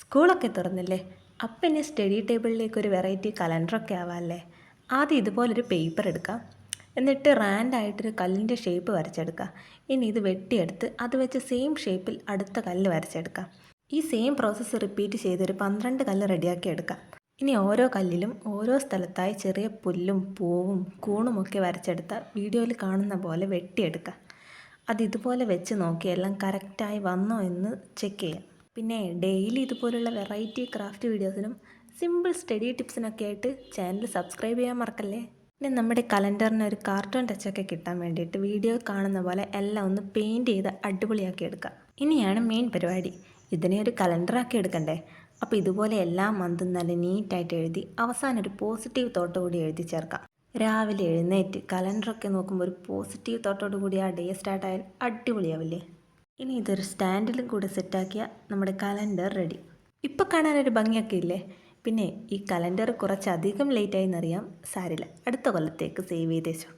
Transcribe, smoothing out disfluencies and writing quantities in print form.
സ്കൂളൊക്കെ തുറന്നില്ലേ? അപ്പം ഇനി സ്റ്റഡി ടേബിളിലേക്ക് ഒരു വെറൈറ്റി കലണ്ടറൊക്കെ ആവാമല്ലേ? ആദ്യം ഇതുപോലൊരു പേപ്പർ എടുക്കാം. എന്നിട്ട് റാൻഡായിട്ടൊരു കല്ലിൻ്റെ ഷേപ്പ് വരച്ചെടുക്കാം. ഇനി ഇത് വെട്ടിയെടുത്ത് അത് വെച്ച് സെയിം ഷേപ്പിൽ അടുത്ത കല്ല് വരച്ചെടുക്കാം. ഈ സെയിം പ്രോസസ്സ് റിപ്പീറ്റ് ചെയ്തൊരു 12 കല്ല് റെഡിയാക്കി എടുക്കാം. ഇനി ഓരോ കല്ലിലും ഓരോ സ്ഥലത്തായി ചെറിയ പുല്ലും പൂവും കൂണുമൊക്കെ വരച്ചെടുത്ത വീഡിയോയിൽ കാണുന്ന പോലെ വെട്ടിയെടുക്കാം. അത് ഇതുപോലെ വെച്ച് നോക്കി എല്ലാം കറക്റ്റായി വന്നോ എന്ന് ചെക്ക് ചെയ്യാം. പിന്നെ ഡെയിലി ഇതുപോലുള്ള വെറൈറ്റി ക്രാഫ്റ്റ് വീഡിയോസിനും സിമ്പിൾ സ്റ്റഡി ടിപ്സിനൊക്കെ ആയിട്ട് ചാനൽ സബ്സ്ക്രൈബ് ചെയ്യാൻ മറക്കല്ലേ. പിന്നെ നമ്മുടെ കലണ്ടറിന് ഒരു കാർട്ടൂൺ ടച്ചൊക്കെ കിട്ടാൻ വേണ്ടിയിട്ട് വീഡിയോ കാണുന്ന പോലെ എല്ലാം ഒന്ന് പെയിൻറ്റ് ചെയ്ത് അടിപൊളിയാക്കി എടുക്കാം. ഇനിയാണ് മെയിൻ പരിപാടി. ഇതിനെ ഒരു കലണ്ടറാക്കി എടുക്കണ്ടേ? അപ്പോൾ ഇതുപോലെ എല്ലാ മന്തും നല്ല നീറ്റായിട്ട് എഴുതി അവസാനം ഒരു പോസിറ്റീവ് തോട്ട് കൂടി എഴുതി ചേർക്കാം. രാവിലെ എഴുന്നേറ്റ് കലണ്ടറൊക്കെ നോക്കുമ്പോൾ ഒരു പോസിറ്റീവ് തോട്ടോട് കൂടി ആ ഡേ സ്റ്റാർട്ടായാൽ അടിപൊളിയാവില്ലേ? ഇനി ഇതൊരു സ്റ്റാൻഡിലും കൂടെ സെറ്റാക്കിയ നമ്മുടെ കലണ്ടർ റെഡി. ഇപ്പോൾ കാണാനൊരു ഭംഗിയൊക്കെ ഇല്ലേ? പിന്നെ ഈ കലണ്ടർ കുറച്ചധികം ലേറ്റായി എന്നറിയാം, സാരില്ല, അടുത്ത കൊല്ലത്തേക്ക് സേവ് ചെയ്തേച്ചോ.